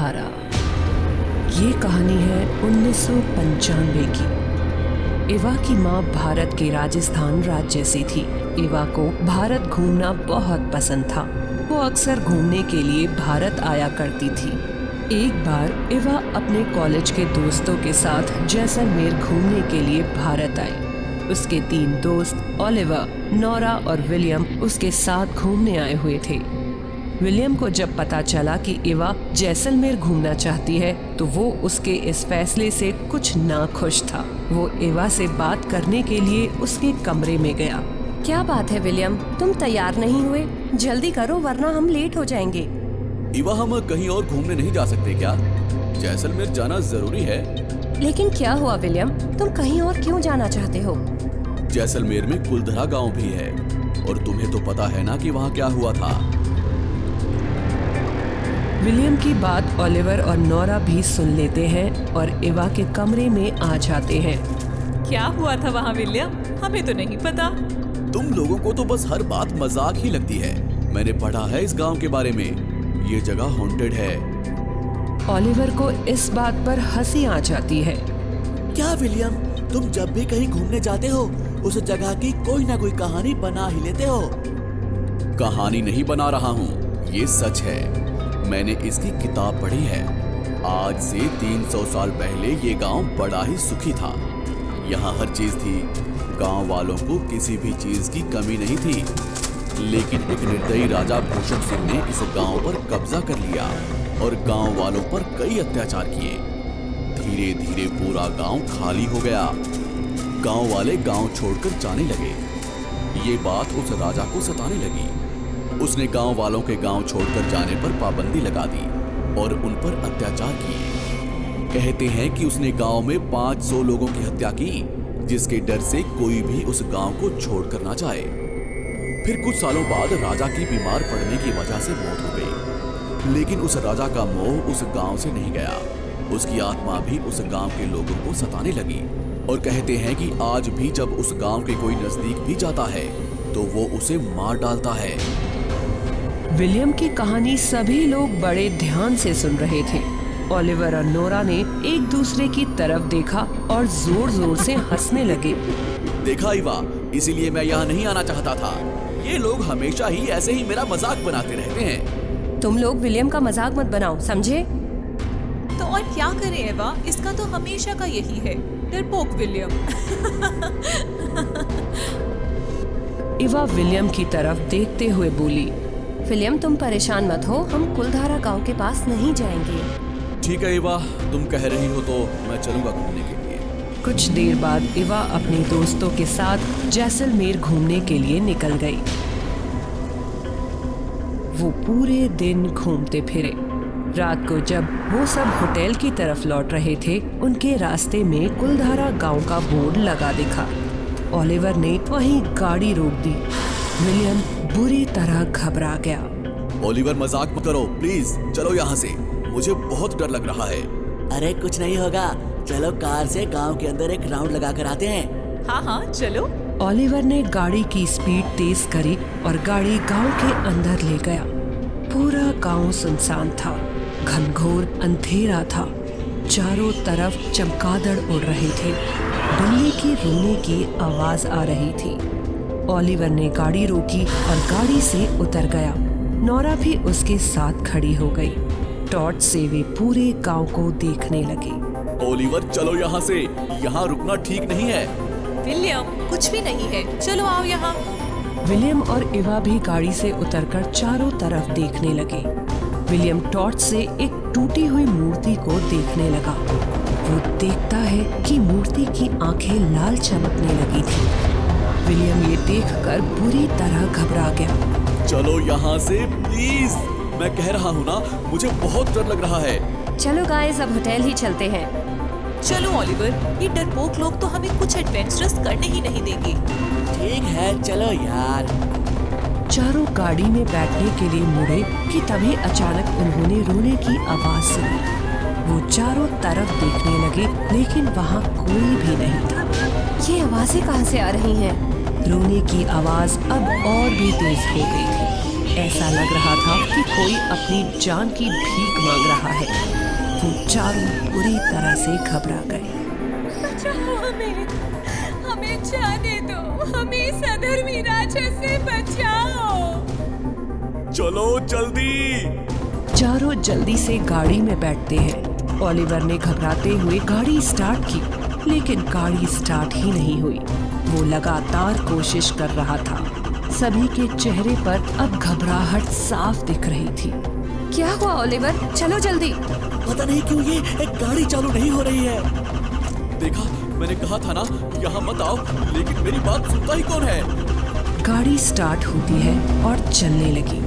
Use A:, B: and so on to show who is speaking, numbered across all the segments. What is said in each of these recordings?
A: कुलधारा। ये कहानी है 1995 की। इवा की माँ भारत के राजस्थान राज्य से थी। इवा को भारत घूमना बहुत पसंद था। वो अक्सर घूमने के लिए भारत आया करती थी। एक बार इवा अपने कॉलेज के दोस्तों के साथ जैसलमेर घूमने के लिए भारत आई। उसके 3 दोस्त ओलिवर, नोरा और विलियम उसके साथ घूमने आए हुए थे। विलियम को जब पता चला कि इवा जैसलमेर घूमना चाहती है तो वो उसके इस फैसले से कुछ नाखुश था। वो इवा से बात करने के लिए उसके कमरे में गया।
B: क्या बात है विलियम, तुम तैयार नहीं हुए? जल्दी करो वरना हम लेट हो जाएंगे।
C: इवा, हम कहीं और घूमने नहीं जा सकते क्या? जैसलमेर जाना जरूरी है।
B: लेकिन क्या हुआ विलियम, तुम कहीं और क्यों जाना चाहते हो?
C: जैसलमेर में कुलधरा गांव भी है और तुम्हें तो पता है ना कि वहाँ क्या हुआ था।
A: विलियम की बात ओलिवर और नोरा भी सुन लेते हैं और इवा के कमरे में आ जाते हैं।
D: क्या हुआ था वहाँ विलियम? हमें तो नहीं पता।
C: तुम लोगों को तो बस हर बात मजाक ही लगती है। मैंने पढ़ा है इस गांव के बारे में। ये जगह हॉन्टेड है।
A: ओलिवर को इस बात पर हंसी आ जाती है।
E: क्या विलियम, तुम जब भी कहीं घूमने जाते हो उस जगह की कोई ना कोई कहानी बना ही लेते हो।
C: कहानी नहीं बना रहा हूँ, ये सच है। मैंने इसकी किताब पढ़ी है। आज से 300 साल पहले ये गांव बड़ा ही सुखी था। यहाँ हर चीज थी। गांव वालों को किसी भी चीज की कमी नहीं थी। लेकिन एक निर्दयी राजा भूषण सिंह ने इस गांव पर कब्जा कर लिया और गांव वालों पर कई अत्याचार किए। धीरे धीरे पूरा गांव खाली हो गया। गांव वाले गांव छोड़कर जाने लगे। ये बात उस राजा को सताने लगी। उसने गांव वालों के गांव छोड़कर जाने पर पाबंदी लगा दी और उन पर अत्याचार किए। कहते हैं कि उसने गांव में 500 लोगों की हत्या की, जिसके डर से कोई भी उस गांव को छोड़कर ना जाए। फिर कुछ सालों बाद राजा की बीमार पड़ने की वजह से मौत हो गई। लेकिन उस राजा का मोह उस गांव से नहीं गया। उसकी आत्मा भी उस गांव के लोगों को सताने लगी और कहते हैं कि आज भी जब उस गांव के कोई नजदीक भी जाता है तो वो उसे मार डालता है।
A: विलियम की कहानी सभी लोग बड़े ध्यान से सुन रहे थे। ओलिवर और नोरा ने एक दूसरे की तरफ देखा और जोर जोर से हंसने लगे।
C: देखा इवा, इसीलिए मैं यहाँ नहीं आना चाहता था। ये लोग हमेशा ही ऐसे ही मेरा मजाक बनाते रहते हैं।
B: तुम लोग विलियम का मजाक मत बनाओ, समझे?
D: तो और क्या करें एवा, इसका तो हमेशा का यही है, डरपोक विलियम।
A: इवा विलियम की तरफ देखते हुए बोली,
B: विलियम तुम परेशान मत हो, हम कुलधारा गांव के पास नहीं जाएंगे।
C: ठीक है इवा, तुम कह रही हो तो मैं चलूंगा घूमने के लिए।
A: कुछ देर बाद इवा अपने दोस्तों के साथ जैसलमेर घूमने के लिए निकल गई। वो पूरे दिन घूमते फिरे। रात को जब वो सब होटल की तरफ लौट रहे थे, उनके रास्ते में कुलधारा गांव का बोर्ड लगा दिखा। ओलिवर ने वहीं गाड़ी रोक दी। विलियम बुरी तरह घबरा गया।
C: ओलिवर, मजाक मत करो प्लीज, चलो यहाँ से। मुझे बहुत डर लग रहा है।
E: अरे कुछ नहीं होगा, चलो कार से गांव के अंदर एक राउंड लगा कर आते हैं।
D: हाँ हाँ चलो।
A: ओलिवर ने गाड़ी की स्पीड तेज करी और गाड़ी गांव के अंदर ले गया। पूरा गांव सुनसान था। घनघोर अंधेरा था। चारों तरफ चमगादड़ उड़ रहे थे। बिल्ली की रोने की आवाज आ रही थी। ओलिवर ने गाड़ी रोकी और गाड़ी से उतर गया। नोरा भी उसके साथ खड़ी हो गई। टॉर्च से वे पूरे गांव को देखने लगे।
C: ओलिवर, चलो यहाँ से। यहाँ रुकना ठीक नहीं है।
D: विलियम, कुछ भी नहीं है, चलो आओ यहाँ।
A: विलियम और इवा भी गाड़ी से उतरकर चारों तरफ देखने लगे। विलियम टॉर्च से एक टूटी हुई मूर्ति को देखने लगा। वो देखता है कि मूर्ति की आंखें लाल चमकने लगी थी। विलियम ये देखकर बुरी तरह घबरा गया।
C: चलो यहाँ से प्लीज, मैं कह रहा हूँ ना, मुझे बहुत डर लग रहा है।
B: चलो गाइस, अब होटल ही चलते हैं।
D: चलो ओलिवर, ये डरपोक लोग तो हमें कुछ एडवेंचरस करने ही नहीं देंगे।
E: ठीक है, चलो यार।
A: चारों गाड़ी में बैठने के लिए मुड़े कि तभी अचानक उन्होंने रोने की आवाज सुनी। वो चारों तरफ देखने लगे, लेकिन वहाँ कोई भी नहीं था।
B: ये आवाजें कहाँ से आ रही हैं?
A: रोने की आवाज अब और भी तेज हो गई थी। ऐसा लग रहा था कि कोई अपनी जान की भीख मांग रहा है। वो चारों बुरी तरह से घबरा गए।
D: बचाओ हमें जाने दो, हमें इस अधर्मी राजा से बचाओ।
C: चलो जल्दी।
A: चारों जल्दी से गाड़ी में बैठते हैं। ओलिवर ने घबराते हुए गाड़ी स्टार्ट की, लेकिन गाड़ी स्टार्ट ही नहीं हुई। वो लगातार कोशिश कर रहा था। सभी के चेहरे पर अब घबराहट साफ दिख रही थी।
B: क्या हुआ ओलिवर? चलो जल्दी।
E: पता नहीं क्यों ये एक गाड़ी चालू नहीं हो रही है।
C: देखा, मैंने कहा था ना यहाँ मत आओ, लेकिन मेरी बात सुनता ही कौन है।
A: गाड़ी स्टार्ट होती है और चलने लगी।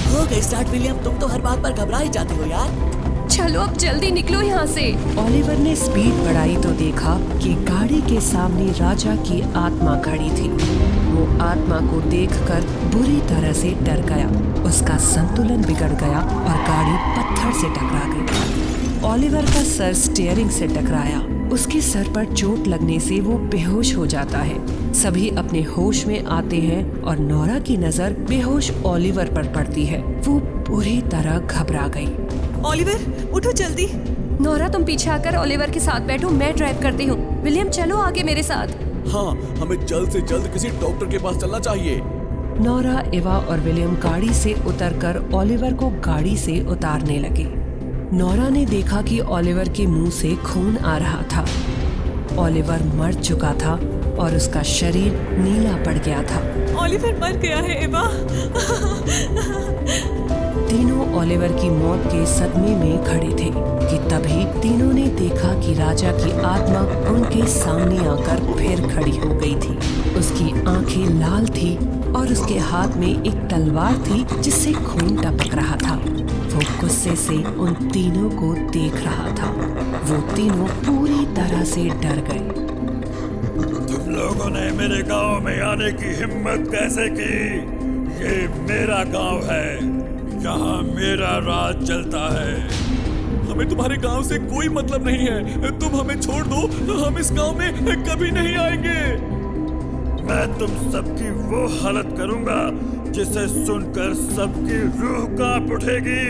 E: हो गई स्टार्ट विलियम, तुम तो हर बात पर घबरा ही जाते हो यार।
B: चलो अब जल्दी निकलो यहाँ से।
A: ओलिवर ने स्पीड बढ़ाई तो देखा कि गाड़ी के सामने राजा की आत्मा खड़ी थी। वो आत्मा को देखकर बुरी तरह से डर गया। उसका संतुलन बिगड़ गया और गाड़ी पत्थर से टकरा गई। ओलिवर का सर स्टीयरिंग से टकराया। उसके सर पर चोट लगने से वो बेहोश हो जाता है। सभी अपने होश में आते हैं और नोरा की नजर बेहोश ओलिवर पर पड़ती है। वो बुरी तरह घबरा गई।
D: ओलिवर उठो जल्दी।
B: नोरा तुम पीछे आकर ओलिवर के साथ बैठो, मैं ड्राइव करती हूँ। विलियम चलो आगे मेरे साथ।
C: हाँ, हमें जल्द से जल्द किसी डॉक्टर के पास चलना चाहिए।
A: नोरा, एवा और विलियम गाड़ी से उतरकर ओलिवर को गाड़ी से उतारने लगे। नोरा ने देखा कि ओलिवर के मुंह से खून आ रहा था। ओलिवर मर चुका था और उसका शरीर नीला पड़ गया था।
D: ओलिवर मर गया है एवा।
A: तीनों ओलिवर की मौत के सदमे में खड़े थे कि तभी तीनों ने देखा कि राजा की आत्मा उनके सामने आकर फिर खड़ी हो गई थी। उसकी आंखें लाल थी और उसके हाथ में एक तलवार थी जिससे खून टपक रहा था। वो गुस्से से उन तीनों को देख रहा था। वो तीनों पूरी तरह से डर गए।
F: तुम लोगों ने मेरे गांव में आने की हिम्मत कैसे की? ये मेरा गांव है, यहाँ मेरा राज चलता है।
C: हमें तुम्हारे गांव से कोई मतलब नहीं है। तुम हमें छोड़ दो, हम इस गांव में कभी नहीं आएंगे।
F: मैं तुम सबकी वो हालत करूंगा जिसे सुनकर सबकी रूह कांप उठेगी।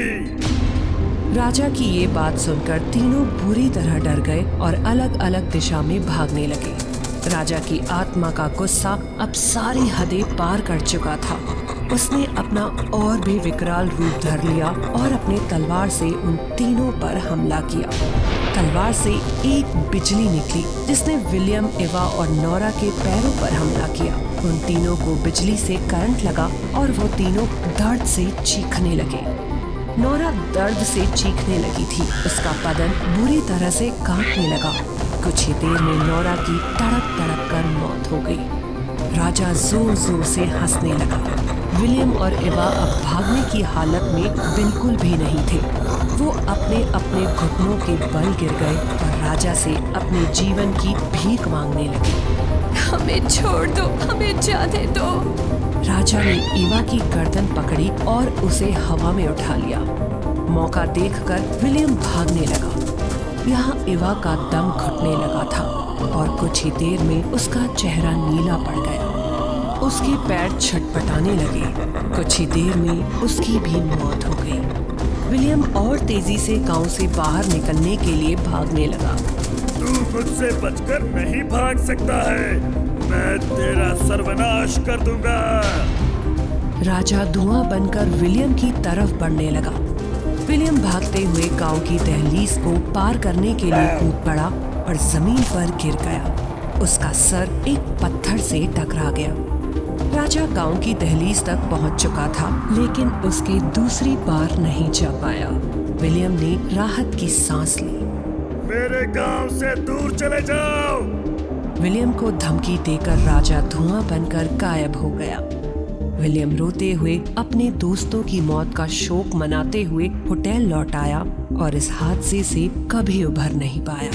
A: राजा की ये बात सुनकर तीनों बुरी तरह डर गए और अलग अलग दिशा में भागने लगे। राजा की आत्मा का गुस्सा अब सारी हदें पार कर चुका था। उसने अपना और भी विकराल रूप धर लिया और अपने तलवार से उन तीनों पर हमला किया। तलवार से एक बिजली निकली जिसने विलियम, एवा और नोरा के पैरों पर हमला किया। उन तीनों को बिजली से करंट लगा और वो तीनों दर्द से चीखने लगे। नोरा दर्द से चीखने लगी थी। उसका बदन बुरी तरह से कांपने लगा। कुछ ही देर में नोरा की तड़प तड़प कर मौत हो गई। राजा जोर जोर से हंसने लगा। विलियम और एवा अब भागने की हालत में बिल्कुल भी नहीं थे। वो अपने अपने घुटनों के बल गिर गए और राजा से अपने जीवन की भीख मांगने लगे।
B: हमें छोड़ दो, हमें जाने दो।
A: राजा ने एवा की गर्दन पकड़ी और उसे हवा में उठा लिया। मौका देखकर विलियम भागने लगा। यहाँ एवा का दम घुटने लगा था और कुछ ही देर में उसका चेहरा नीला पड़ गया। उसके पैर छटपटाने लगे। कुछ ही देर में उसकी भी मौत हो गई। विलियम और तेजी से गांव से बाहर निकलने के लिए भागने लगा।
F: तू मुझसे बचकर नहीं भाग सकता है, मैं तेरा सर्वनाश कर दूंगा।
A: राजा धुआं बनकर विलियम की तरफ बढ़ने लगा। विलियम भागते हुए गांव की दहलीज को पार करने के लिए कूद पड़ा और जमीन पर गिर गया। उसका सर एक पत्थर से टकरा गया। राजा गांव की दहलीज तक पहुंच चुका था, लेकिन उसके दूसरी बार नहीं जा पाया। विलियम ने राहत की सांस ली।
F: मेरे गांव से दूर चले जाओ।
A: विलियम को धमकी देकर राजा धुआं बनकर गायब हो गया। विलियम रोते हुए अपने दोस्तों की मौत का शोक मनाते हुए होटल लौट आया और इस हादसे से कभी उभर नहीं पाया।